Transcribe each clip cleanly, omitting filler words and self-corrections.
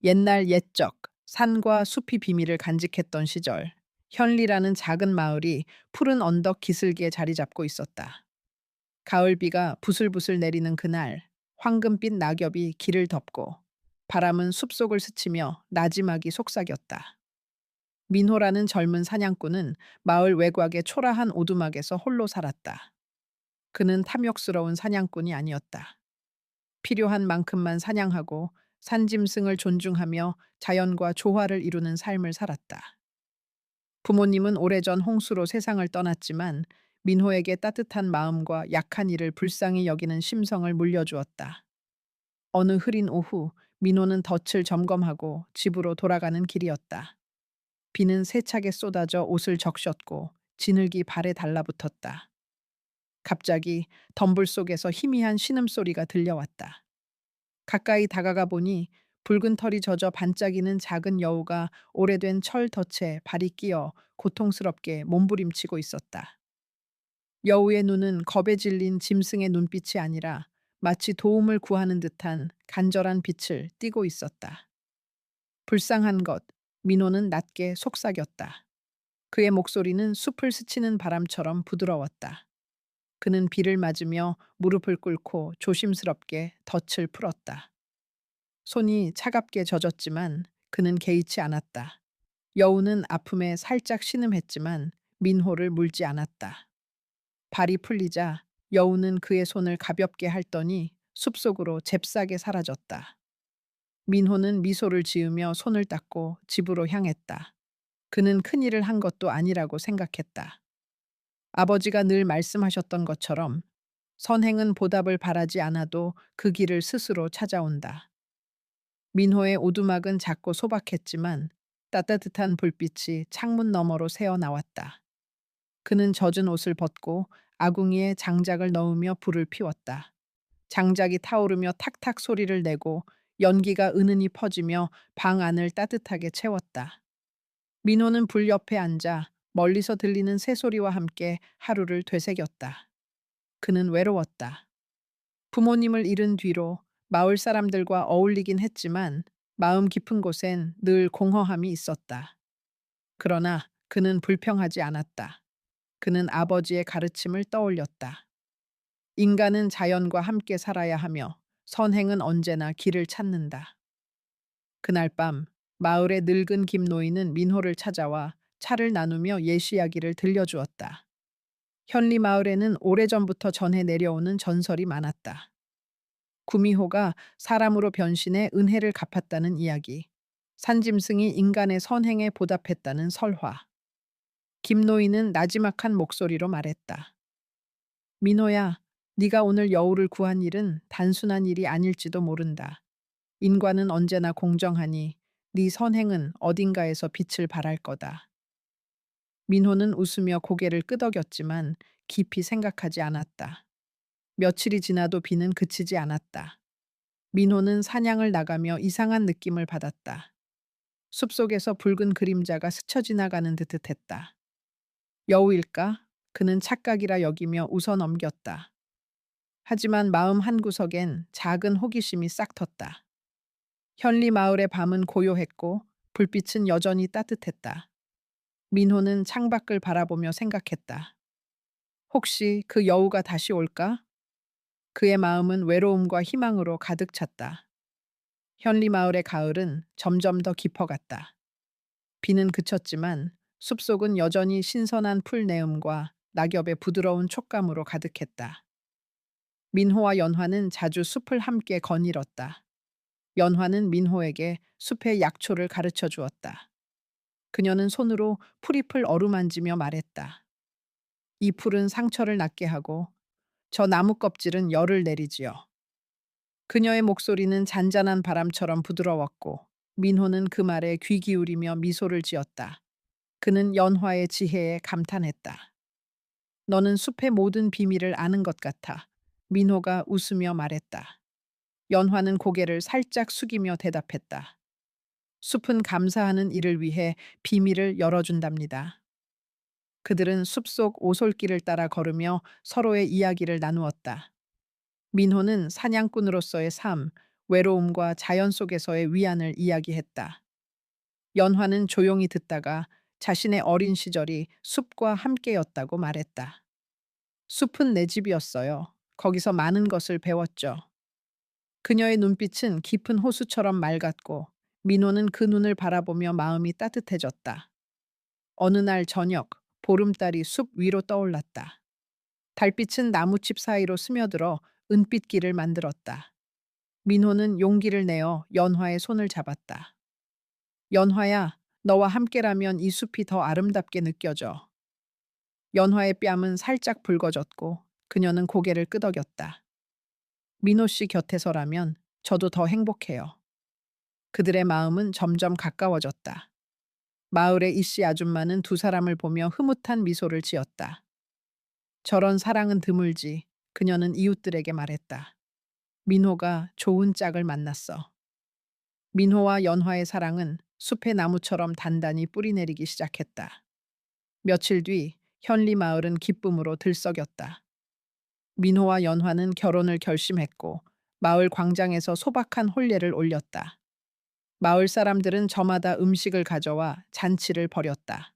옛날 옛적 산과 숲이 비밀을 간직했던 시절, 현리라는 작은 마을이 푸른 언덕 기슭에 자리 잡고 있었다. 가을비가 부슬부슬 내리는 그날, 황금빛 낙엽이 길을 덮고 바람은 숲속을 스치며 나지막이 속삭였다. 민호라는 젊은 사냥꾼은 마을 외곽의 초라한 오두막에서 홀로 살았다. 그는 탐욕스러운 사냥꾼이 아니었다. 필요한 만큼만 사냥하고 산짐승을 존중하며 자연과 조화를 이루는 삶을 살았다. 부모님은 오래전 홍수로 세상을 떠났지만 민호에게 따뜻한 마음과 약한 이를 불쌍히 여기는 심성을 물려주었다. 어느 흐린 오후, 민호는 덫을 점검하고 집으로 돌아가는 길이었다. 비는 세차게 쏟아져 옷을 적셨고 지늘기 발에 달라붙었다. 갑자기 덤불 속에서 희미한 신음소리가 들려왔다. 가까이 다가가 보니 붉은 털이 젖어 반짝이는 작은 여우가 오래된 철 덫에 발이 끼어 고통스럽게 몸부림치고 있었다. 여우의 눈은 겁에 질린 짐승의 눈빛이 아니라 마치 도움을 구하는 듯한 간절한 빛을 띠고 있었다. 불쌍한 것, 민호는 낮게 속삭였다. 그의 목소리는 숲을 스치는 바람처럼 부드러웠다. 그는 비를 맞으며 무릎을 꿇고 조심스럽게 덫을 풀었다. 손이 차갑게 젖었지만 그는 개의치 않았다. 여우는 아픔에 살짝 신음했지만 민호를 물지 않았다. 발이 풀리자 여우는 그의 손을 가볍게 핥더니 숲속으로 잽싸게 사라졌다. 민호는 미소를 지으며 손을 닦고 집으로 향했다. 그는 큰일을 한 것도 아니라고 생각했다. 아버지가 늘 말씀하셨던 것처럼 선행은 보답을 바라지 않아도 그 길을 스스로 찾아온다. 민호의 오두막은 작고 소박했지만 따뜻한 불빛이 창문 너머로 새어 나왔다. 그는 젖은 옷을 벗고 아궁이에 장작을 넣으며 불을 피웠다. 장작이 타오르며 탁탁 소리를 내고 연기가 은은히 퍼지며 방 안을 따뜻하게 채웠다. 민호는 불 옆에 앉아 멀리서 들리는 새소리와 함께 하루를 되새겼다. 그는 외로웠다. 부모님을 잃은 뒤로 마을 사람들과 어울리긴 했지만 마음 깊은 곳엔 늘 공허함이 있었다. 그러나 그는 불평하지 않았다. 그는 아버지의 가르침을 떠올렸다. 인간은 자연과 함께 살아야 하며 선행은 언제나 길을 찾는다. 그날 밤 마을의 늙은 김노인은 민호를 찾아와 차를 나누며 옛 이야기를 들려주었다. 현리 마을에는 오래전부터 전해 내려오는 전설이 많았다. 구미호가 사람으로 변신해 은혜를 갚았다는 이야기, 산짐승이 인간의 선행에 보답했다는 설화. 김노인은 나지막한 목소리로 말했다. 민호야, 네가 오늘 여우를 구한 일은 단순한 일이 아닐지도 모른다. 인과는 언제나 공정하니 네 선행은 어딘가에서 빛을 발할 거다. 민호는 웃으며 고개를 끄덕였지만 깊이 생각하지 않았다. 며칠이 지나도 비는 그치지 않았다. 민호는 사냥을 나가며 이상한 느낌을 받았다. 숲속에서 붉은 그림자가 스쳐 지나가는 듯 했다. 여우일까? 그는 착각이라 여기며 웃어 넘겼다. 하지만 마음 한구석엔 작은 호기심이 싹 텄다. 현리 마을의 밤은 고요했고 불빛은 여전히 따뜻했다. 민호는 창밖을 바라보며 생각했다. 혹시 그 여우가 다시 올까? 그의 마음은 외로움과 희망으로 가득 찼다. 현리 마을의 가을은 점점 더 깊어갔다. 비는 그쳤지만 숲속은 여전히 신선한 풀내음과 낙엽의 부드러운 촉감으로 가득했다. 민호와 연화는 자주 숲을 함께 거닐었다. 연화는 민호에게 숲의 약초를 가르쳐 주었다. 그녀는 손으로 풀잎을 어루만지며 말했다. 이 풀은 상처를 낫게 하고 저 나무 껍질은 열을 내리지요. 그녀의 목소리는 잔잔한 바람처럼 부드러웠고 민호는 그 말에 귀 기울이며 미소를 지었다. 그는 연화의 지혜에 감탄했다. 너는 숲의 모든 비밀을 아는 것 같아. 민호가 웃으며 말했다. 연화는 고개를 살짝 숙이며 대답했다. 숲은 감사하는 일을 위해 비밀을 열어준답니다. 그들은 숲속 오솔길을 따라 걸으며 서로의 이야기를 나누었다. 민호는 사냥꾼으로서의 삶, 외로움과 자연 속에서의 위안을 이야기했다. 연화는 조용히 듣다가 자신의 어린 시절이 숲과 함께였다고 말했다. 숲은 내 집이었어요. 거기서 많은 것을 배웠죠. 그녀의 눈빛은 깊은 호수처럼 맑았고 민호는 그 눈을 바라보며 마음이 따뜻해졌다. 어느 날 저녁, 보름달이 숲 위로 떠올랐다. 달빛은 나무칩 사이로 스며들어 은빛 길을 만들었다. 민호는 용기를 내어 연화의 손을 잡았다. 연화야, 너와 함께라면 이 숲이 더 아름답게 느껴져. 연화의 뺨은 살짝 붉어졌고 그녀는 고개를 끄덕였다. 민호 씨 곁에서라면 저도 더 행복해요. 그들의 마음은 점점 가까워졌다. 마을의 이씨 아줌마는 두 사람을 보며 흐뭇한 미소를 지었다. 저런 사랑은 드물지. 그녀는 이웃들에게 말했다. 민호가 좋은 짝을 만났어. 민호와 연화의 사랑은 숲의 나무처럼 단단히 뿌리내리기 시작했다. 며칠 뒤 현리 마을은 기쁨으로 들썩였다. 민호와 연화는 결혼을 결심했고 마을 광장에서 소박한 혼례를 올렸다. 마을 사람들은 저마다 음식을 가져와 잔치를 벌였다.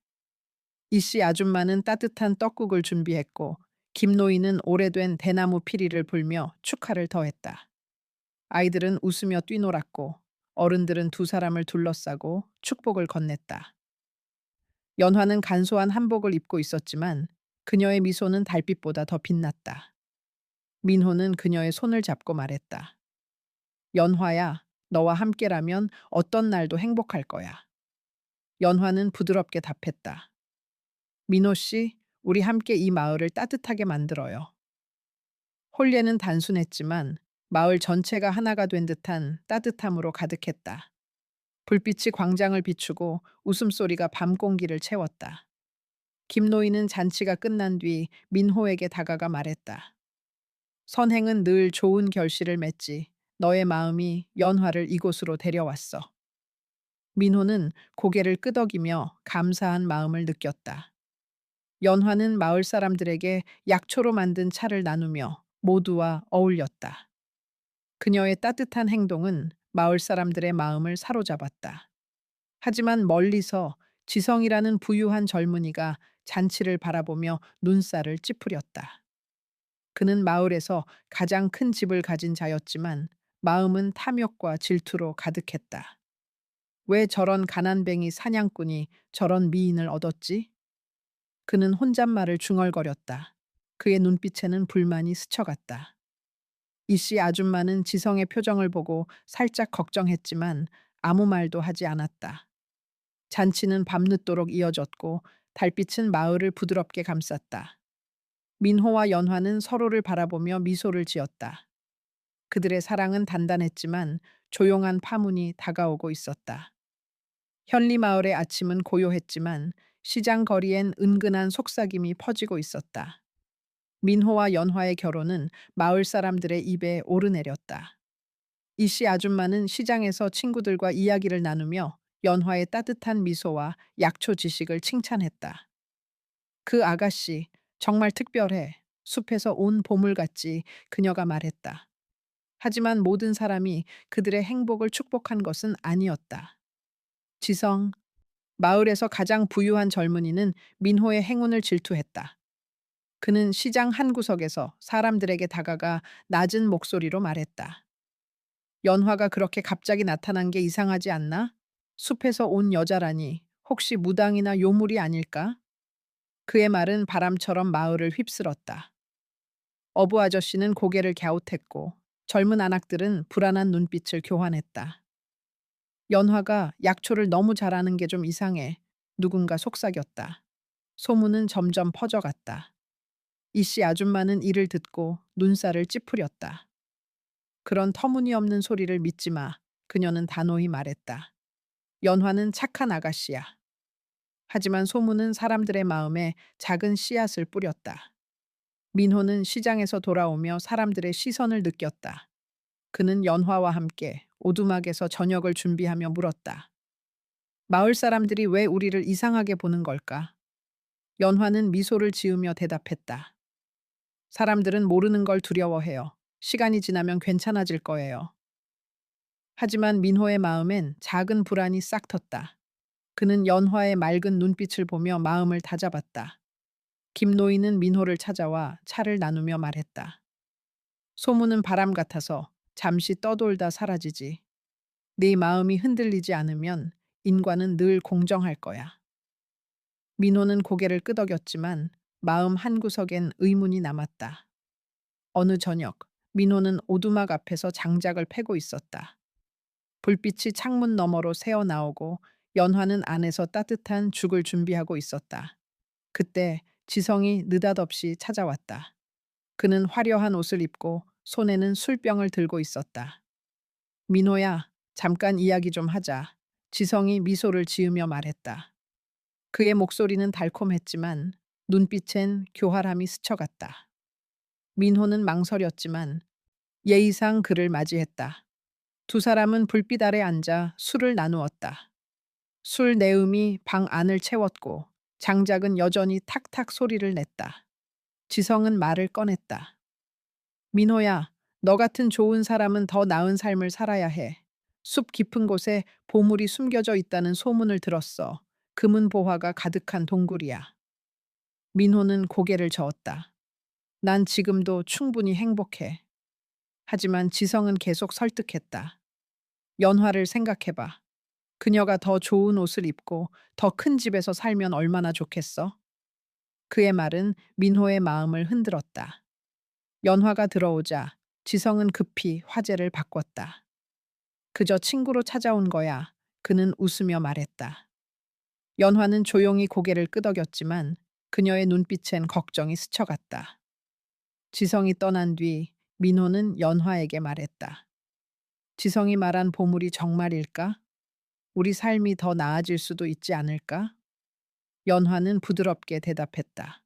이씨 아줌마는 따뜻한 떡국을 준비했고 김노인은 오래된 대나무 피리를 불며 축하를 더했다. 아이들은 웃으며 뛰놀았고 어른들은 두 사람을 둘러싸고 축복을 건넸다. 연화는 간소한 한복을 입고 있었지만 그녀의 미소는 달빛보다 더 빛났다. 민호는 그녀의 손을 잡고 말했다. 연화야, 너와 함께라면 어떤 날도 행복할 거야. 연화는 부드럽게 답했다. 민호 씨, 우리 함께 이 마을을 따뜻하게 만들어요. 홀례는 단순했지만 마을 전체가 하나가 된 듯한 따뜻함으로 가득했다. 불빛이 광장을 비추고 웃음소리가 밤 공기를 채웠다. 김노인은 잔치가 끝난 뒤 민호에게 다가가 말했다. 선행은 늘 좋은 결실을 맺지. 너의 마음이 연화를 이곳으로 데려왔어. 민호는 고개를 끄덕이며 감사한 마음을 느꼈다. 연화는 마을 사람들에게 약초로 만든 차를 나누며 모두와 어울렸다. 그녀의 따뜻한 행동은 마을 사람들의 마음을 사로잡았다. 하지만 멀리서 지성이라는 부유한 젊은이가 잔치를 바라보며 눈살을 찌푸렸다. 그는 마을에서 가장 큰 집을 가진 자였지만 마음은 탐욕과 질투로 가득했다. 왜 저런 가난뱅이 사냥꾼이 저런 미인을 얻었지? 그는 혼잣말을 중얼거렸다. 그의 눈빛에는 불만이 스쳐갔다. 이씨 아줌마는 지성의 표정을 보고 살짝 걱정했지만 아무 말도 하지 않았다. 잔치는 밤늦도록 이어졌고 달빛은 마을을 부드럽게 감쌌다. 민호와 연화는 서로를 바라보며 미소를 지었다. 그들의 사랑은 단단했지만 조용한 파문이 다가오고 있었다. 현리 마을의 아침은 고요했지만 시장 거리엔 은근한 속삭임이 퍼지고 있었다. 민호와 연화의 결혼은 마을 사람들의 입에 오르내렸다. 이씨 아줌마는 시장에서 친구들과 이야기를 나누며 연화의 따뜻한 미소와 약초 지식을 칭찬했다. 그 아가씨, 정말 특별해. 숲에서 온 보물 같지, 그녀가 말했다. 하지만 모든 사람이 그들의 행복을 축복한 것은 아니었다. 지성, 마을에서 가장 부유한 젊은이는 민호의 행운을 질투했다. 그는 시장 한 구석에서 사람들에게 다가가 낮은 목소리로 말했다. 연화가 그렇게 갑자기 나타난 게 이상하지 않나? 숲에서 온 여자라니 혹시 무당이나 요물이 아닐까? 그의 말은 바람처럼 마을을 휩쓸었다. 어부 아저씨는 고개를 갸웃했고 젊은 안악들은 불안한 눈빛을 교환했다. 연화가 약초를 너무 잘하는 게 좀 이상해. 누군가 속삭였다. 소문은 점점 퍼져갔다. 이씨 아줌마는 이를 듣고 눈살을 찌푸렸다. 그런 터무니없는 소리를 믿지 마. 그녀는 단호히 말했다. 연화는 착한 아가씨야. 하지만 소문은 사람들의 마음에 작은 씨앗을 뿌렸다. 민호는 시장에서 돌아오며 사람들의 시선을 느꼈다. 그는 연화와 함께 오두막에서 저녁을 준비하며 물었다. 마을 사람들이 왜 우리를 이상하게 보는 걸까? 연화는 미소를 지으며 대답했다. 사람들은 모르는 걸 두려워해요. 시간이 지나면 괜찮아질 거예요. 하지만 민호의 마음엔 작은 불안이 싹 텄다. 그는 연화의 맑은 눈빛을 보며 마음을 다잡았다. 김노인은 민호를 찾아와 차를 나누며 말했다. 소문은 바람 같아서 잠시 떠돌다 사라지지. 네 마음이 흔들리지 않으면 인과는 늘 공정할 거야. 민호는 고개를 끄덕였지만 마음 한구석엔 의문이 남았다. 어느 저녁, 민호는 오두막 앞에서 장작을 패고 있었다. 불빛이 창문 너머로 새어 나오고 연화는 안에서 따뜻한 죽을 준비하고 있었다. 그때 지성이 느닷없이 찾아왔다. 그는 화려한 옷을 입고 손에는 술병을 들고 있었다. 민호야, 잠깐 이야기 좀 하자. 지성이 미소를 지으며 말했다. 그의 목소리는 달콤했지만 눈빛엔 교활함이 스쳐갔다. 민호는 망설였지만 예의상 그를 맞이했다. 두 사람은 불빛 아래 앉아 술을 나누었다. 술 내음이 방 안을 채웠고 장작은 여전히 탁탁 소리를 냈다. 지성은 말을 꺼냈다. 민호야, 너 같은 좋은 사람은 더 나은 삶을 살아야 해. 숲 깊은 곳에 보물이 숨겨져 있다는 소문을 들었어. 금은 보화가 가득한 동굴이야. 민호는 고개를 저었다. 난 지금도 충분히 행복해. 하지만 지성은 계속 설득했다. 연화를 생각해봐. 그녀가 더 좋은 옷을 입고 더 큰 집에서 살면 얼마나 좋겠어? 그의 말은 민호의 마음을 흔들었다. 연화가 들어오자 지성은 급히 화제를 바꿨다. 그저 친구로 찾아온 거야. 그는 웃으며 말했다. 연화는 조용히 고개를 끄덕였지만 그녀의 눈빛엔 걱정이 스쳐갔다. 지성이 떠난 뒤 민호는 연화에게 말했다. 지성이 말한 보물이 정말일까? 우리 삶이 더 나아질 수도 있지 않을까? 연화는 부드럽게 대답했다.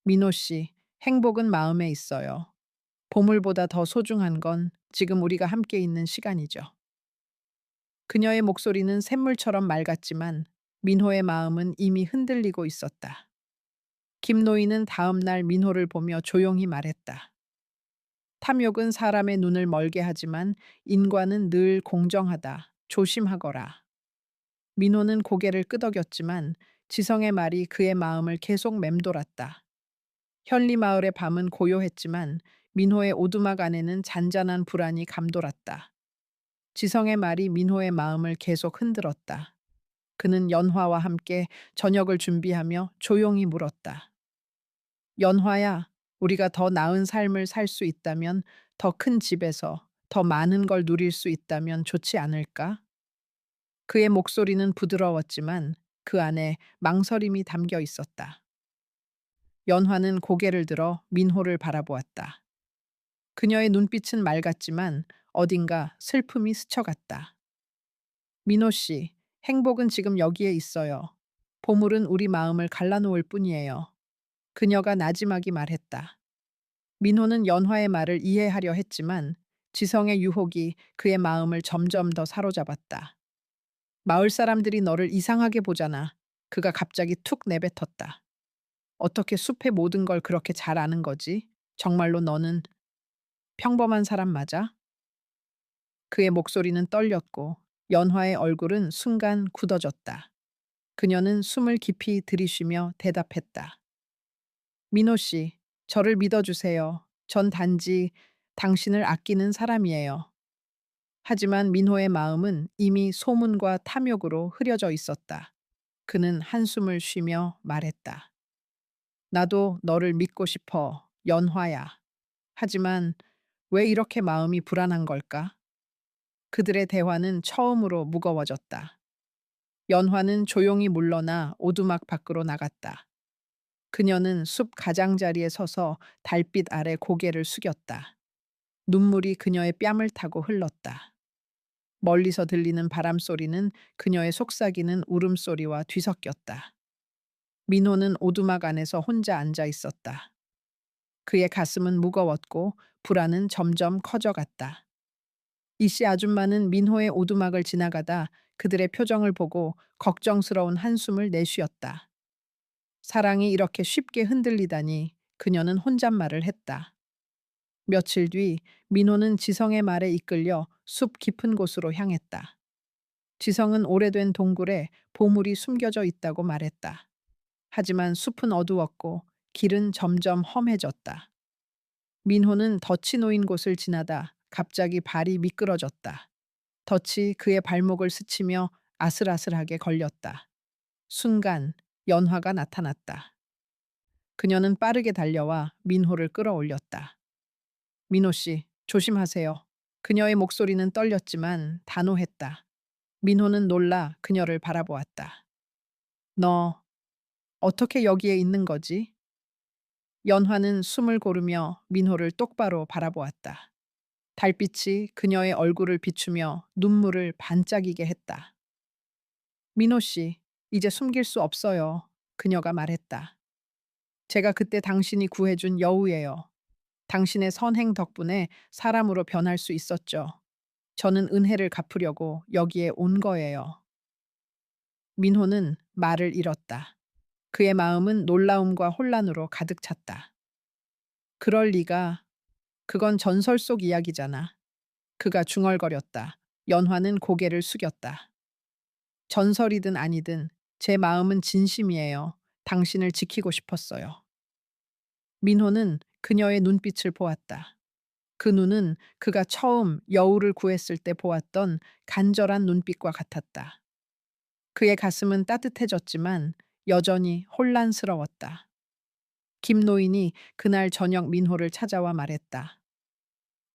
민호 씨, 행복은 마음에 있어요. 보물보다 더 소중한 건 지금 우리가 함께 있는 시간이죠. 그녀의 목소리는 샘물처럼 맑았지만 민호의 마음은 이미 흔들리고 있었다. 김노인은 다음 날 민호를 보며 조용히 말했다. 탐욕은 사람의 눈을 멀게 하지만 인과는 늘 공정하다. 조심하거라. 민호는 고개를 끄덕였지만 지성의 말이 그의 마음을 계속 맴돌았다. 현리 마을의 밤은 고요했지만 민호의 오두막 안에는 잔잔한 불안이 감돌았다. 지성의 말이 민호의 마음을 계속 흔들었다. 그는 연화와 함께 저녁을 준비하며 조용히 물었다. 연화야, 우리가 더 나은 삶을 살 수 있다면, 더 큰 집에서 더 많은 걸 누릴 수 있다면 좋지 않을까? 그의 목소리는 부드러웠지만 그 안에 망설임이 담겨 있었다. 연화는 고개를 들어 민호를 바라보았다. 그녀의 눈빛은 맑았지만 어딘가 슬픔이 스쳐갔다. 민호 씨, 행복은 지금 여기에 있어요. 보물은 우리 마음을 갈라놓을 뿐이에요. 그녀가 나지막이 말했다. 민호는 연화의 말을 이해하려 했지만 지성의 유혹이 그의 마음을 점점 더 사로잡았다. 마을 사람들이 너를 이상하게 보잖아. 그가 갑자기 툭 내뱉었다. 어떻게 숲의 모든 걸 그렇게 잘 아는 거지? 정말로 너는 평범한 사람 맞아? 그의 목소리는 떨렸고 연화의 얼굴은 순간 굳어졌다. 그녀는 숨을 깊이 들이쉬며 대답했다. 민호 씨, 저를 믿어주세요. 전 단지 당신을 아끼는 사람이에요. 하지만 민호의 마음은 이미 소문과 탐욕으로 흐려져 있었다. 그는 한숨을 쉬며 말했다. 나도 너를 믿고 싶어, 연화야. 하지만 왜 이렇게 마음이 불안한 걸까? 그들의 대화는 처음으로 무거워졌다. 연화는 조용히 물러나 오두막 밖으로 나갔다. 그녀는 숲 가장자리에 서서 달빛 아래 고개를 숙였다. 눈물이 그녀의 뺨을 타고 흘렀다. 멀리서 들리는 바람 소리는 그녀의 속삭이는 울음소리와 뒤섞였다. 민호는 오두막 안에서 혼자 앉아 있었다. 그의 가슴은 무거웠고 불안은 점점 커져갔다. 이씨 아줌마는 민호의 오두막을 지나가다 그들의 표정을 보고 걱정스러운 한숨을 내쉬었다. 사랑이 이렇게 쉽게 흔들리다니 그녀는 혼잣말을 했다. 며칠 뒤 민호는 지성의 말에 이끌려 숲 깊은 곳으로 향했다. 지성은 오래된 동굴에 보물이 숨겨져 있다고 말했다. 하지만 숲은 어두웠고 길은 점점 험해졌다. 민호는 덫이 놓인 곳을 지나다 갑자기 발이 미끄러졌다. 덫이 그의 발목을 스치며 아슬아슬하게 걸렸다. 순간 연화가 나타났다. 그녀는 빠르게 달려와 민호를 끌어올렸다. 민호 씨, 조심하세요. 그녀의 목소리는 떨렸지만 단호했다. 민호는 놀라 그녀를 바라보았다. 너 어떻게 여기에 있는 거지? 연화는 숨을 고르며 민호를 똑바로 바라보았다. 달빛이 그녀의 얼굴을 비추며 눈물을 반짝이게 했다. 민호 씨, 이제 숨길 수 없어요. 그녀가 말했다. 제가 그때 당신이 구해준 여우예요. 당신의 선행 덕분에 사람으로 변할 수 있었죠. 저는 은혜를 갚으려고 여기에 온 거예요. 민호는 말을 잃었다. 그의 마음은 놀라움과 혼란으로 가득 찼다. 그럴 리가. 그건 전설 속 이야기잖아. 그가 중얼거렸다. 연화는 고개를 숙였다. 전설이든 아니든 제 마음은 진심이에요. 당신을 지키고 싶었어요. 민호는 그녀의 눈빛을 보았다. 그 눈은 그가 처음 여우를 구했을 때 보았던 간절한 눈빛과 같았다. 그의 가슴은 따뜻해졌지만 여전히 혼란스러웠다. 김노인이 그날 저녁 민호를 찾아와 말했다.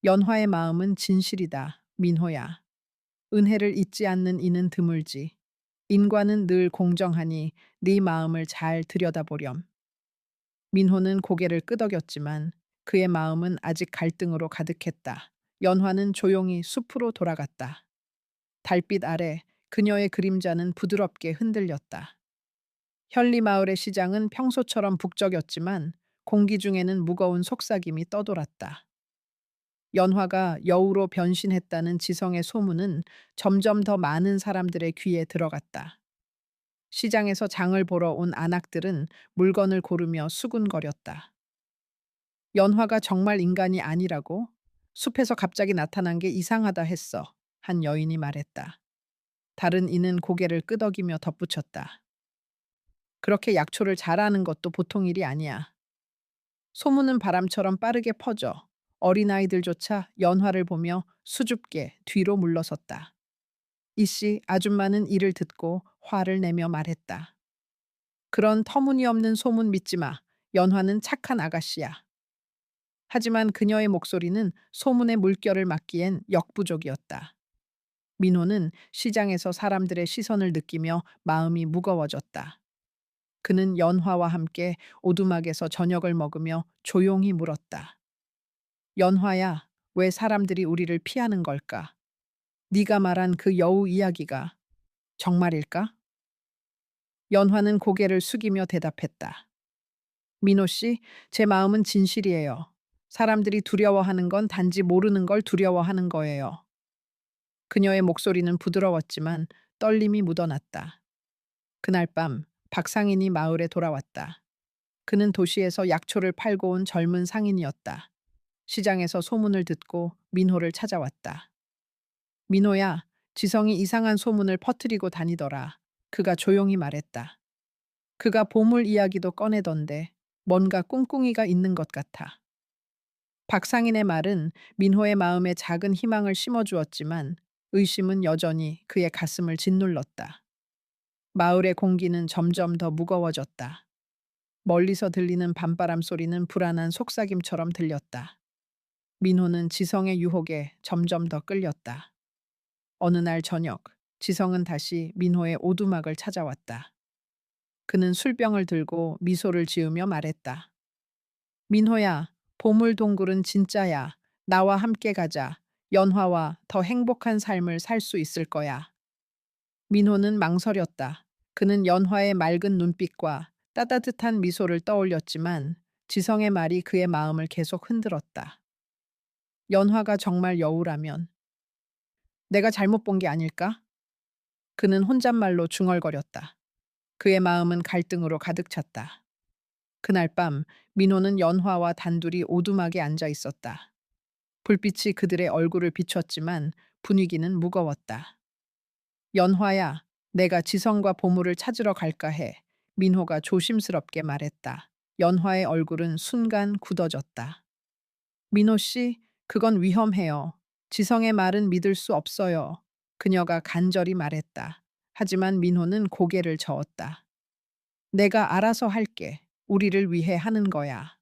연화의 마음은 진실이다, 민호야. 은혜를 잊지 않는 이는 드물지. 인과는 늘 공정하니 네 마음을 잘 들여다보렴. 민호는 고개를 끄덕였지만 그의 마음은 아직 갈등으로 가득했다. 연화는 조용히 숲으로 돌아갔다. 달빛 아래 그녀의 그림자는 부드럽게 흔들렸다. 현리 마을의 시장은 평소처럼 북적였지만 공기 중에는 무거운 속삭임이 떠돌았다. 연화가 여우로 변신했다는 지성의 소문은 점점 더 많은 사람들의 귀에 들어갔다. 시장에서 장을 보러 온 안악들은 물건을 고르며 수군거렸다. 연화가 정말 인간이 아니라고? 숲에서 갑자기 나타난 게 이상하다 했어. 한 여인이 말했다. 다른 이는 고개를 끄덕이며 덧붙였다. 그렇게 약초를 잘하는 것도 보통 일이 아니야. 소문은 바람처럼 빠르게 퍼져 어린아이들조차 연화를 보며 수줍게 뒤로 물러섰다. 이씨 아줌마는 이를 듣고 화를 내며 말했다. 그런 터무니없는 소문 믿지 마. 연화는 착한 아가씨야. 하지만 그녀의 목소리는 소문의 물결을 막기엔 역부족이었다. 민호는 시장에서 사람들의 시선을 느끼며 마음이 무거워졌다. 그는 연화와 함께 오두막에서 저녁을 먹으며 조용히 물었다. 연화야, 왜 사람들이 우리를 피하는 걸까? 네가 말한 그 여우 이야기가 정말일까? 연화는 고개를 숙이며 대답했다. 민호 씨, 제 마음은 진실이에요. 사람들이 두려워하는 건 단지 모르는 걸 두려워하는 거예요. 그녀의 목소리는 부드러웠지만 떨림이 묻어났다. 그날 밤 박상인이 마을에 돌아왔다. 그는 도시에서 약초를 팔고 온 젊은 상인이었다. 시장에서 소문을 듣고 민호를 찾아왔다. 민호야, 지성이 이상한 소문을 퍼뜨리고 다니더라. 그가 조용히 말했다. 그가 보물 이야기도 꺼내던데 뭔가 꿍꿍이가 있는 것 같아. 박상인의 말은 민호의 마음에 작은 희망을 심어주었지만 의심은 여전히 그의 가슴을 짓눌렀다. 마을의 공기는 점점 더 무거워졌다. 멀리서 들리는 밤바람 소리는 불안한 속삭임처럼 들렸다. 민호는 지성의 유혹에 점점 더 끌렸다. 어느 날 저녁, 지성은 다시 민호의 오두막을 찾아왔다. 그는 술병을 들고 미소를 지으며 말했다. 민호야, 보물 동굴은 진짜야. 나와 함께 가자. 연화와 더 행복한 삶을 살 수 있을 거야. 민호는 망설였다. 그는 연화의 맑은 눈빛과 따뜻한 미소를 떠올렸지만 지성의 말이 그의 마음을 계속 흔들었다. 연화가 정말 여우라면 내가 잘못 본 게 아닐까? 그는 혼잣말로 중얼거렸다. 그의 마음은 갈등으로 가득 찼다. 그날 밤 민호는 연화와 단둘이 오두막에 앉아 있었다. 불빛이 그들의 얼굴을 비췄지만 분위기는 무거웠다. 연화야, 내가 지성과 보물을 찾으러 갈까 해. 민호가 조심스럽게 말했다. 연화의 얼굴은 순간 굳어졌다. 민호 씨, 그건 위험해요. 지성의 말은 믿을 수 없어요. 그녀가 간절히 말했다. 하지만 민호는 고개를 저었다. 내가 알아서 할게. 우리를 위해 하는 거야.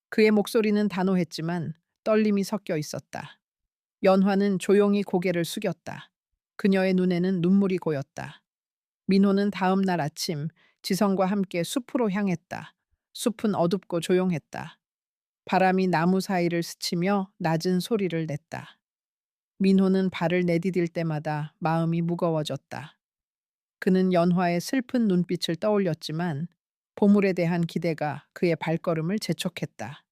그의 목소리는 단호했지만 떨림이 섞여 있었다. 연화는 조용히 고개를 숙였다. 그녀의 눈에는 눈물이 고였다. 민호는 다음 날 아침 지성과 함께 숲으로 향했다. 숲은 어둡고 조용했다. 바람이 나무 사이를 스치며 낮은 소리를 냈다. 민호는 발을 내디딜 때마다 마음이 무거워졌다. 그는 연화의 슬픈 눈빛을 떠올렸지만 보물에 대한 기대가 그의 발걸음을 재촉했다.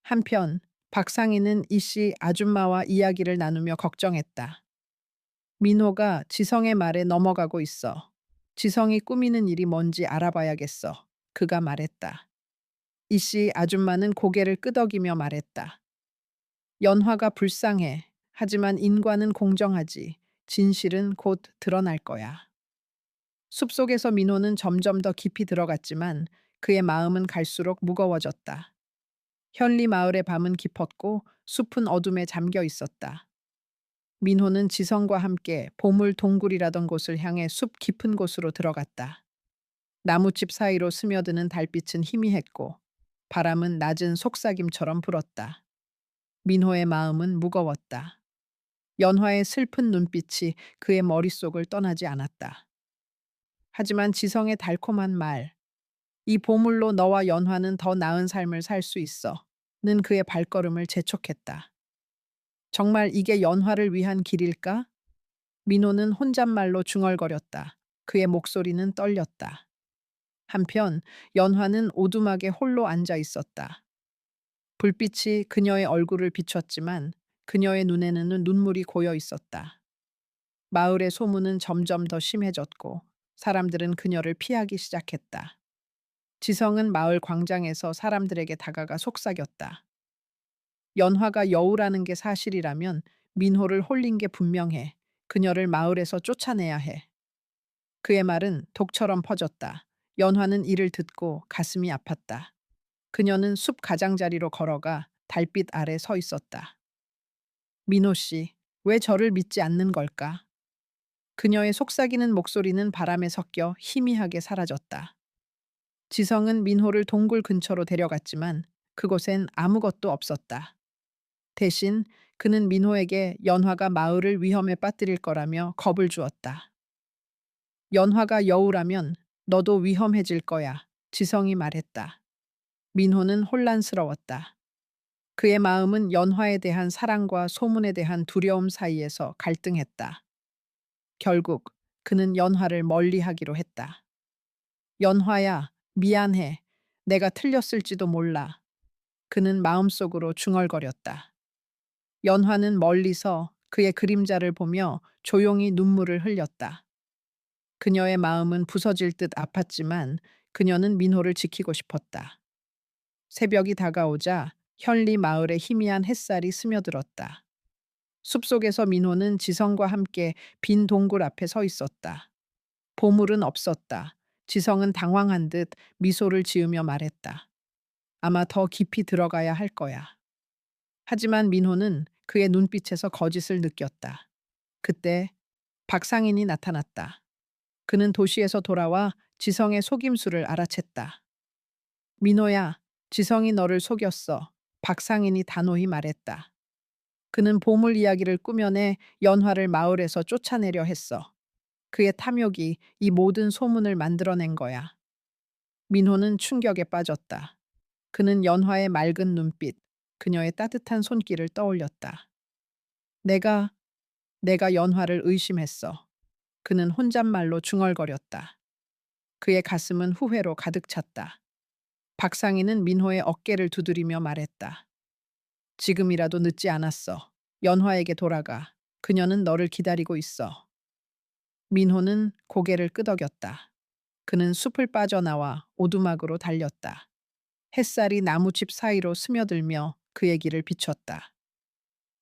한편 박상희는 이씨 아줌마와 이야기를 나누며 걱정했다. 민호가 지성의 말에 넘어가고 있어. 지성이 꾸미는 일이 뭔지 알아봐야겠어. 그가 말했다. 이씨 아줌마는 고개를 끄덕이며 말했다. 연화가 불쌍해. 하지만 인과는 공정하지. 진실은 곧 드러날 거야. 숲속에서 민호는 점점 더 깊이 들어갔지만 그의 마음은 갈수록 무거워졌다. 현리 마을의 밤은 깊었고 숲은 어둠에 잠겨 있었다. 민호는 지성과 함께 보물 동굴이라던 곳을 향해 숲 깊은 곳으로 들어갔다. 나뭇집 사이로 스며드는 달빛은 희미했고 바람은 낮은 속삭임처럼 불었다. 민호의 마음은 무거웠다. 연화의 슬픈 눈빛이 그의 머릿속을 떠나지 않았다. 하지만 지성의 달콤한 말, 이 보물로 너와 연화는 더 나은 삶을 살 수 있어. 는 그의 발걸음을 재촉했다. 정말 이게 연화를 위한 길일까? 민호는 혼잣말로 중얼거렸다. 그의 목소리는 떨렸다. 한편 연화는 오두막에 홀로 앉아 있었다. 불빛이 그녀의 얼굴을 비췄지만 그녀의 눈에는 눈물이 고여 있었다. 마을의 소문은 점점 더 심해졌고 사람들은 그녀를 피하기 시작했다. 지성은 마을 광장에서 사람들에게 다가가 속삭였다. 연화가 여우라는 게 사실이라면 민호를 홀린 게 분명해. 그녀를 마을에서 쫓아내야 해. 그의 말은 독처럼 퍼졌다. 연화는 이를 듣고 가슴이 아팠다. 그녀는 숲 가장자리로 걸어가 달빛 아래 서 있었다. 민호 씨, 왜 저를 믿지 않는 걸까? 그녀의 속삭이는 목소리는 바람에 섞여 희미하게 사라졌다. 지성은 민호를 동굴 근처로 데려갔지만 그곳엔 아무것도 없었다. 대신 그는 민호에게 연화가 마을을 위험에 빠뜨릴 거라며 겁을 주었다. 연화가 여우라면 너도 위험해질 거야. 지성이 말했다. 민호는 혼란스러웠다. 그의 마음은 연화에 대한 사랑과 소문에 대한 두려움 사이에서 갈등했다. 결국 그는 연화를 멀리하기로 했다. 연화야, 미안해. 내가 틀렸을지도 몰라. 그는 마음속으로 중얼거렸다. 연화는 멀리서 그의 그림자를 보며 조용히 눈물을 흘렸다. 그녀의 마음은 부서질 듯 아팠지만 그녀는 민호를 지키고 싶었다. 새벽이 다가오자 현리 마을에 희미한 햇살이 스며들었다. 숲속에서 민호는 지성과 함께 빈 동굴 앞에 서 있었다. 보물은 없었다. 지성은 당황한 듯 미소를 지으며 말했다. 아마 더 깊이 들어가야 할 거야. 하지만 민호는 그의 눈빛에서 거짓을 느꼈다. 그때 박상인이 나타났다. 그는 도시에서 돌아와 지성의 속임수를 알아챘다. 민호야, 지성이 너를 속였어. 박상인이 단호히 말했다. 그는 보물 이야기를 꾸며내 연화를 마을에서 쫓아내려 했어. 그의 탐욕이 이 모든 소문을 만들어낸 거야. 민호는 충격에 빠졌다. 그는 연화의 맑은 눈빛, 그녀의 따뜻한 손길을 떠올렸다. 내가, 내가 연화를 의심했어. 그는 혼잣말로 중얼거렸다. 그의 가슴은 후회로 가득 찼다. 박상희는 민호의 어깨를 두드리며 말했다. 지금이라도 늦지 않았어. 연화에게 돌아가. 그녀는 너를 기다리고 있어. 민호는 고개를 끄덕였다. 그는 숲을 빠져나와 오두막으로 달렸다. 햇살이 나무집 사이로 스며들며 그의 길을 비췄다.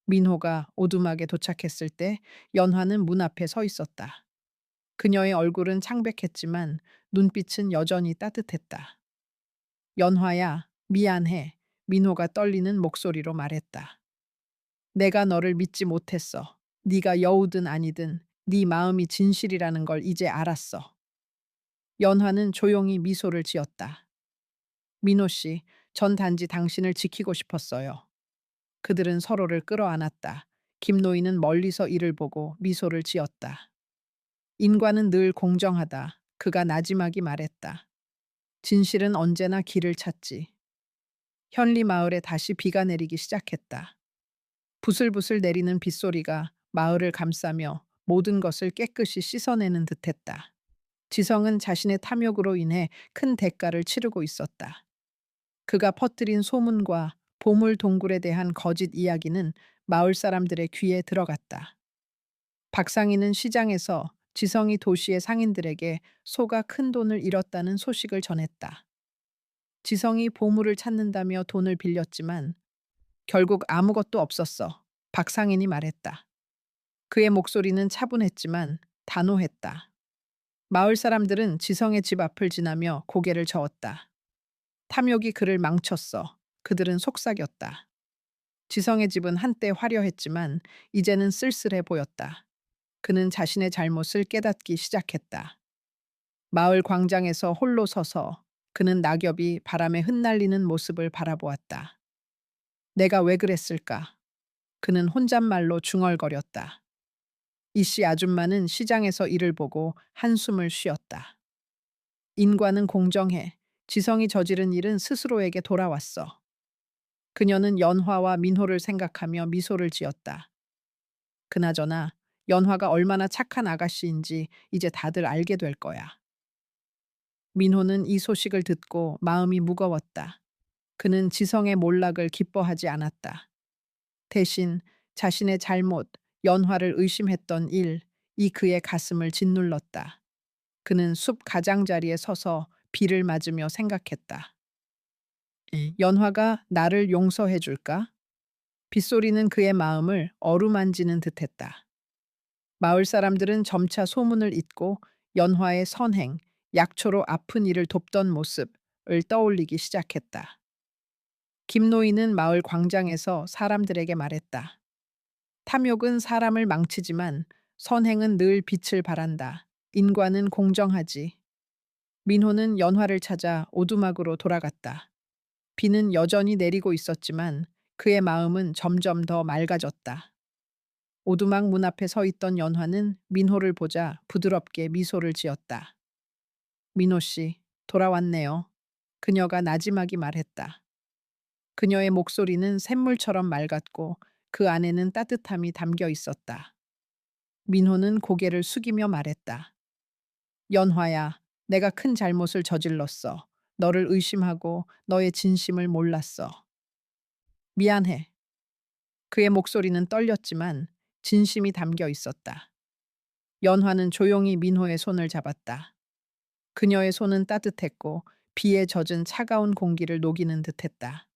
민호가 오두막에 도착했을 때 연화는 문 앞에 서 있었다. 그녀의 얼굴은 창백했지만 눈빛은 여전히 따뜻했다. 연화야, 미안해. 민호가 떨리는 목소리로 말했다. 내가 너를 믿지 못했어. 네가 여우든 아니든 네 마음이 진실이라는 걸 이제 알았어. 연화는 조용히 미소를 지었다. 민호 씨, 전 단지 당신을 지키고 싶었어요. 그들은 서로를 끌어안았다. 김노인은 멀리서 이를 보고 미소를 지었다. 인과는 늘 공정하다. 그가 나지막이 말했다. 진실은 언제나 길을 찾지. 현리 마을에 다시 비가 내리기 시작했다. 부슬부슬 내리는 빗소리가 마을을 감싸며 모든 것을 깨끗이 씻어내는 듯했다. 지성은 자신의 탐욕으로 인해 큰 대가를 치르고 있었다. 그가 퍼뜨린 소문과 보물 동굴에 대한 거짓 이야기는 마을 사람들의 귀에 들어갔다. 박상희는 시장에서 지성이 도시의 상인들에게 소가 큰 돈을 잃었다는 소식을 전했다. 지성이 보물을 찾는다며 돈을 빌렸지만 결국 아무것도 없었어. 박상인이 말했다. 그의 목소리는 차분했지만 단호했다. 마을 사람들은 지성의 집 앞을 지나며 고개를 저었다. 탐욕이 그를 망쳤어. 그들은 속삭였다. 지성의 집은 한때 화려했지만 이제는 쓸쓸해 보였다. 그는 자신의 잘못을 깨닫기 시작했다. 마을 광장에서 홀로 서서 그는 낙엽이 바람에 흩날리는 모습을 바라보았다. 내가 왜 그랬을까? 그는 혼잣말로 중얼거렸다. 이씨 아줌마는 시장에서 이를 보고 한숨을 쉬었다. 인과는 공정해. 지성이 저지른 일은 스스로에게 돌아왔어. 그녀는 연화와 민호를 생각하며 미소를 지었다. 그나저나 연화가 얼마나 착한 아가씨인지 이제 다들 알게 될 거야. 민호는 이 소식을 듣고 마음이 무거웠다. 그는 지성의 몰락을 기뻐하지 않았다. 대신 자신의 잘못, 연화를 의심했던 일, 이 그의 가슴을 짓눌렀다. 그는 숲 가장자리에 서서 비를 맞으며 생각했다. 연화가 나를 용서해 줄까? 빗소리는 그의 마음을 어루만지는 듯했다. 마을 사람들은 점차 소문을 잇고 연화의 선행, 약초로 아픈 이를 돕던 모습을 떠올리기 시작했다. 김노인은 마을 광장에서 사람들에게 말했다. 탐욕은 사람을 망치지만 선행은 늘 빛을 발한다. 인과는 공정하지. 민호는 연화를 찾아 오두막으로 돌아갔다. 비는 여전히 내리고 있었지만 그의 마음은 점점 더 맑아졌다. 오두막 문 앞에 서 있던 연화는 민호를 보자 부드럽게 미소를 지었다. 민호 씨, 돌아왔네요. 그녀가 나지막이 말했다. 그녀의 목소리는 샘물처럼 맑았고 그 안에는 따뜻함이 담겨 있었다. 민호는 고개를 숙이며 말했다. 연화야, 내가 큰 잘못을 저질렀어. 너를 의심하고 너의 진심을 몰랐어. 미안해. 그의 목소리는 떨렸지만 진심이 담겨 있었다. 연화는 조용히 민호의 손을 잡았다. 그녀의 손은 따뜻했고 비에 젖은 차가운 공기를 녹이는 듯했다.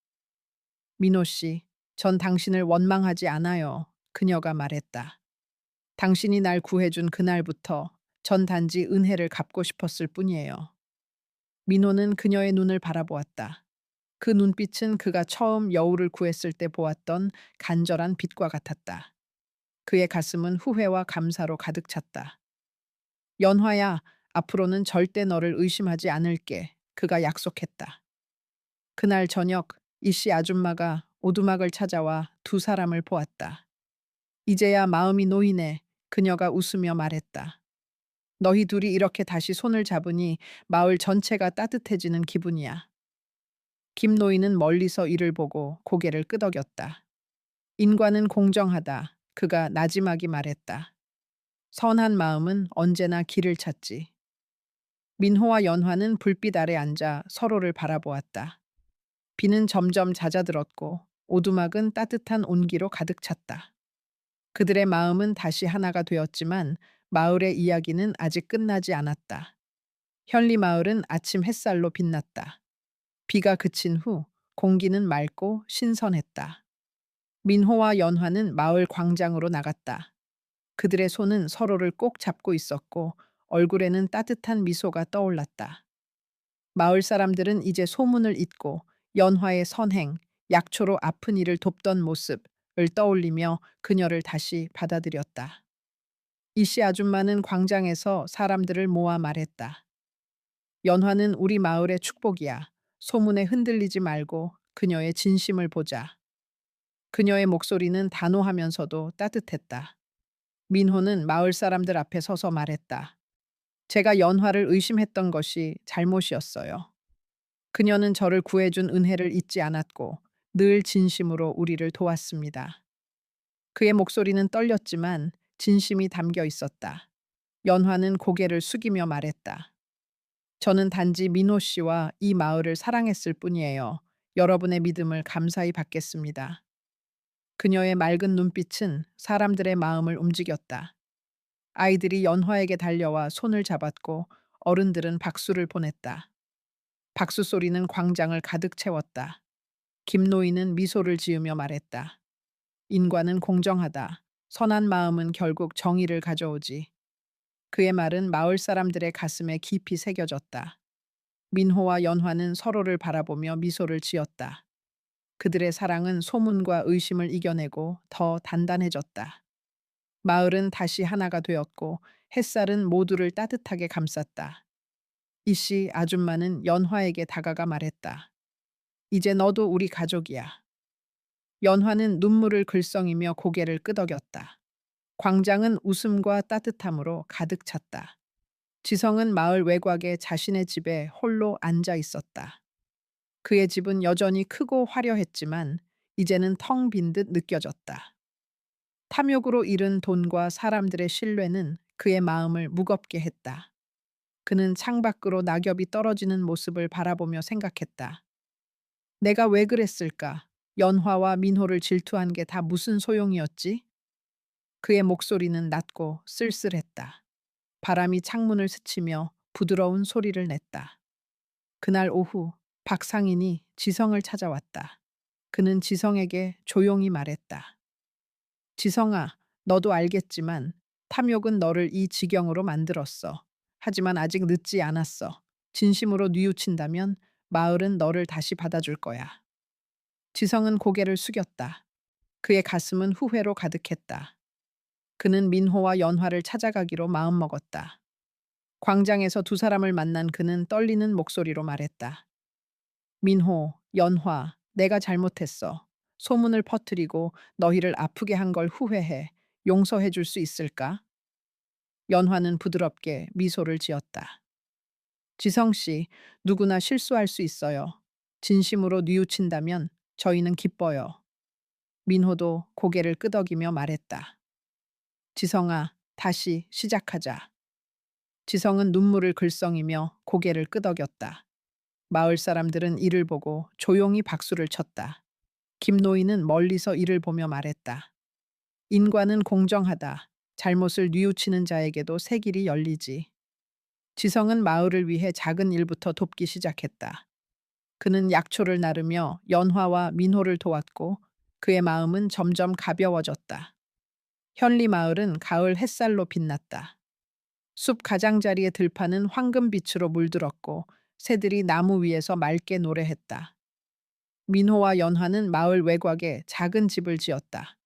민호 씨, 전 당신을 원망하지 않아요. 그녀가 말했다. 당신이 날 구해준 그날부터 전 단지 은혜를 갚고 싶었을 뿐이에요. 민호는 그녀의 눈을 바라보았다. 그 눈빛은 그가 처음 여우를 구했을 때 보았던 간절한 빛과 같았다. 그의 가슴은 후회와 감사로 가득 찼다. 연화야, 앞으로는 절대 너를 의심하지 않을게. 그가 약속했다. 그날 저녁, 이씨 아줌마가 오두막을 찾아와 두 사람을 보았다. 이제야 마음이 놓이네. 그녀가 웃으며 말했다. 너희 둘이 이렇게 다시 손을 잡으니 마을 전체가 따뜻해지는 기분이야. 김노인은 멀리서 이를 보고 고개를 끄덕였다. 인과는 공정하다. 그가 나지막이 말했다. 선한 마음은 언제나 길을 찾지. 민호와 연화는 불빛 아래 앉아 서로를 바라보았다. 비는 점점 잦아들었고 오두막은 따뜻한 온기로 가득 찼다. 그들의 마음은 다시 하나가 되었지만 마을의 이야기는 아직 끝나지 않았다. 현리 마을은 아침 햇살로 빛났다. 비가 그친 후 공기는 맑고 신선했다. 민호와 연화는 마을 광장으로 나갔다. 그들의 손은 서로를 꼭 잡고 있었고 얼굴에는 따뜻한 미소가 떠올랐다. 마을 사람들은 이제 소문을 잊고 연화의 선행, 약초로 아픈 이를 돕던 모습을 떠올리며 그녀를 다시 받아들였다. 이씨 아줌마는 광장에서 사람들을 모아 말했다. 연화는 우리 마을의 축복이야. 소문에 흔들리지 말고 그녀의 진심을 보자. 그녀의 목소리는 단호하면서도 따뜻했다. 민호는 마을 사람들 앞에 서서 말했다. 제가 연화를 의심했던 것이 잘못이었어요. 그녀는 저를 구해준 은혜를 잊지 않았고 늘 진심으로 우리를 도왔습니다. 그의 목소리는 떨렸지만 진심이 담겨 있었다. 연화는 고개를 숙이며 말했다. 저는 단지 민호 씨와 이 마을을 사랑했을 뿐이에요. 여러분의 믿음을 감사히 받겠습니다. 그녀의 맑은 눈빛은 사람들의 마음을 움직였다. 아이들이 연화에게 달려와 손을 잡았고 어른들은 박수를 보냈다. 박수 소리는 광장을 가득 채웠다. 김노인은 미소를 지으며 말했다. 인과는 공정하다. 선한 마음은 결국 정의를 가져오지. 그의 말은 마을 사람들의 가슴에 깊이 새겨졌다. 민호와 연화는 서로를 바라보며 미소를 지었다. 그들의 사랑은 소문과 의심을 이겨내고 더 단단해졌다. 마을은 다시 하나가 되었고 햇살은 모두를 따뜻하게 감쌌다. 이씨 아줌마는 연화에게 다가가 말했다. 이제 너도 우리 가족이야. 연화는 눈물을 글썽이며 고개를 끄덕였다. 광장은 웃음과 따뜻함으로 가득 찼다. 지성은 마을 외곽에 자신의 집에 홀로 앉아 있었다. 그의 집은 여전히 크고 화려했지만 이제는 텅 빈 듯 느껴졌다. 탐욕으로 잃은 돈과 사람들의 신뢰는 그의 마음을 무겁게 했다. 그는 창밖으로 낙엽이 떨어지는 모습을 바라보며 생각했다. 내가 왜 그랬을까? 연화와 민호를 질투한 게 다 무슨 소용이었지? 그의 목소리는 낮고 쓸쓸했다. 바람이 창문을 스치며 부드러운 소리를 냈다. 그날 오후 박상인이 지성을 찾아왔다. 그는 지성에게 조용히 말했다. 지성아, 너도 알겠지만 탐욕은 너를 이 지경으로 만들었어. 하지만 아직 늦지 않았어. 진심으로 뉘우친다면 마을은 너를 다시 받아줄 거야. 지성은 고개를 숙였다. 그의 가슴은 후회로 가득했다. 그는 민호와 연화를 찾아가기로 마음먹었다. 광장에서 두 사람을 만난 그는 떨리는 목소리로 말했다. 민호, 연화, 내가 잘못했어. 소문을 퍼뜨리고 너희를 아프게 한 걸 후회해. 용서해 줄 수 있을까? 연화는 부드럽게 미소를 지었다. 지성 씨, 누구나 실수할 수 있어요. 진심으로 뉘우친다면 저희는 기뻐요. 민호도 고개를 끄덕이며 말했다. 지성아, 다시 시작하자. 지성은 눈물을 글썽이며 고개를 끄덕였다. 마을 사람들은 이를 보고 조용히 박수를 쳤다. 김노인은 멀리서 이를 보며 말했다. 인과는 공정하다. 잘못을 뉘우치는 자에게도 새 길이 열리지. 지성은 마을을 위해 작은 일부터 돕기 시작했다. 그는 약초를 나르며 연화와 민호를 도왔고 그의 마음은 점점 가벼워졌다. 현리 마을은 가을 햇살로 빛났다. 숲 가장자리의 들판은 황금빛으로 물들었고 새들이 나무 위에서 맑게 노래했다. 민호와 연화는 마을 외곽에 작은 집을 지었다.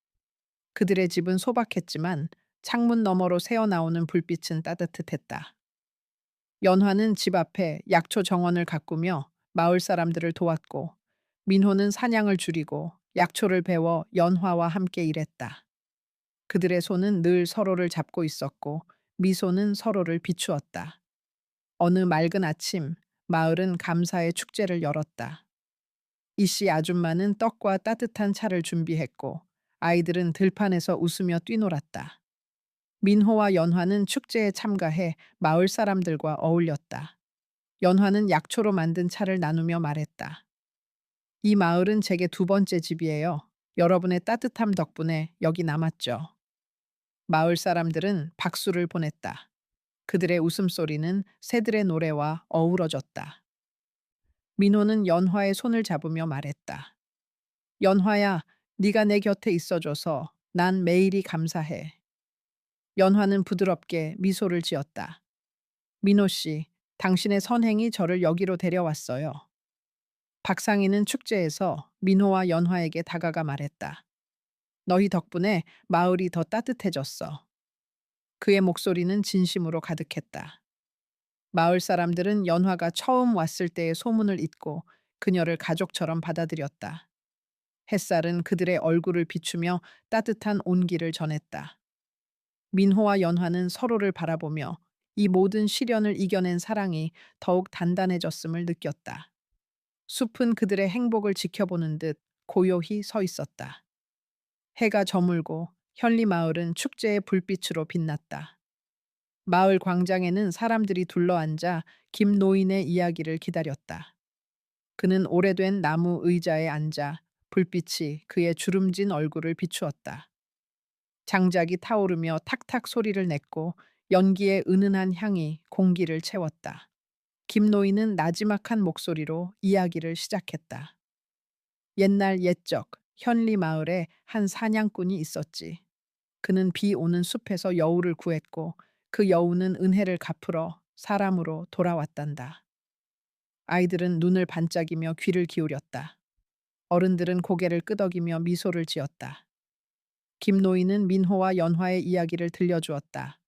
그들의 집은 소박했지만 창문 너머로 새어나오는 불빛은 따뜻했다. 연화는 집 앞에 약초 정원을 가꾸며 마을 사람들을 도왔고 민호는 사냥을 줄이고 약초를 베어 연화와 함께 일했다. 그들의 손은 늘 서로를 잡고 있었고 미소는 서로를 비추었다. 어느 맑은 아침 마을은 감사의 축제를 열었다. 이씨 아줌마는 떡과 따뜻한 차를 준비했고 아이들은 들판에서 웃으며 뛰놀았다. 민호와 연화는 축제에 참가해 마을 사람들과 어울렸다. 연화는 약초로 만든 차를 나누며 말했다. 이 마을은 제게 두 번째 집이에요. 여러분의 따뜻함 덕분에 여기 남았죠. 마을 사람들은 박수를 보냈다. 그들의 웃음소리는 새들의 노래와 어우러졌다. 민호는 연화의 손을 잡으며 말했다. 연화야, 네가 내 곁에 있어줘서 난 매일이 감사해. 연화는 부드럽게 미소를 지었다. 민호 씨, 당신의 선행이 저를 여기로 데려왔어요. 박상희는 축제에서 민호와 연화에게 다가가 말했다. 너희 덕분에 마을이 더 따뜻해졌어. 그의 목소리는 진심으로 가득했다. 마을 사람들은 연화가 처음 왔을 때의 소문을 잊고 그녀를 가족처럼 받아들였다. 햇살은 그들의 얼굴을 비추며 따뜻한 온기를 전했다. 민호와 연화는 서로를 바라보며 이 모든 시련을 이겨낸 사랑이 더욱 단단해졌음을 느꼈다. 숲은 그들의 행복을 지켜보는 듯 고요히 서 있었다. 해가 저물고 현리 마을은 축제의 불빛으로 빛났다. 마을 광장에는 사람들이 둘러앉아 김 노인의 이야기를 기다렸다. 그는 오래된 나무 의자에 앉아 불빛이 그의 주름진 얼굴을 비추었다. 장작이 타오르며 탁탁 소리를 냈고 연기의 은은한 향이 공기를 채웠다. 김 노인은 나지막한 목소리로 이야기를 시작했다. 옛날 옛적 현리 마을에 한 사냥꾼이 있었지. 그는 비 오는 숲에서 여우를 구했고 그 여우는 은혜를 갚으러 사람으로 돌아왔단다. 아이들은 눈을 반짝이며 귀를 기울였다. 어른들은 고개를 끄덕이며 미소를 지었다. 김노인은 민호와 연화의 이야기를 들려주었다.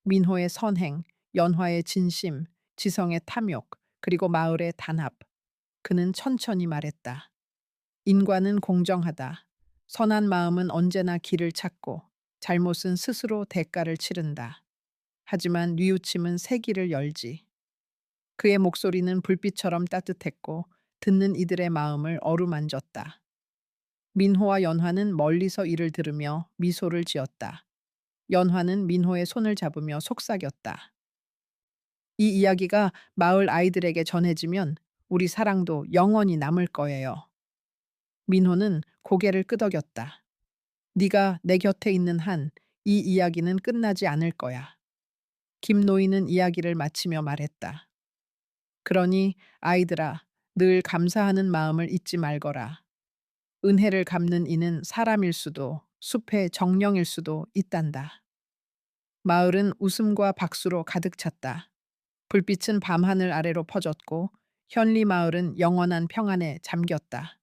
민호의 선행, 연화의 진심, 지성의 탐욕, 그리고 마을의 단합. 그는 천천히 말했다. 인과는 공정하다. 선한 마음은 언제나 길을 찾고 잘못은 스스로 대가를 치른다. 하지만 뉘우침은 새 길을 열지. 그의 목소리는 불빛처럼 따뜻했고 듣는 이들의 마음을 어루만졌다. 민호와 연화는 멀리서 이를 들으며 미소를 지었다. 연화는 민호의 손을 잡으며 속삭였다. 이 이야기가 마을 아이들에게 전해지면 우리 사랑도 영원히 남을 거예요. 민호는 고개를 끄덕였다. 네가 내 곁에 있는 한 이 이야기는 끝나지 않을 거야. 김노인은 이야기를 마치며 말했다. 그러니 아이들아, 늘 감사하는 마음을 잊지 말거라. 은혜를 갚는 이는 사람일 수도 숲의 정령일 수도 있단다. 마을은 웃음과 박수로 가득 찼다. 불빛은 밤하늘 아래로 퍼졌고 현리 마을은 영원한 평안에 잠겼다.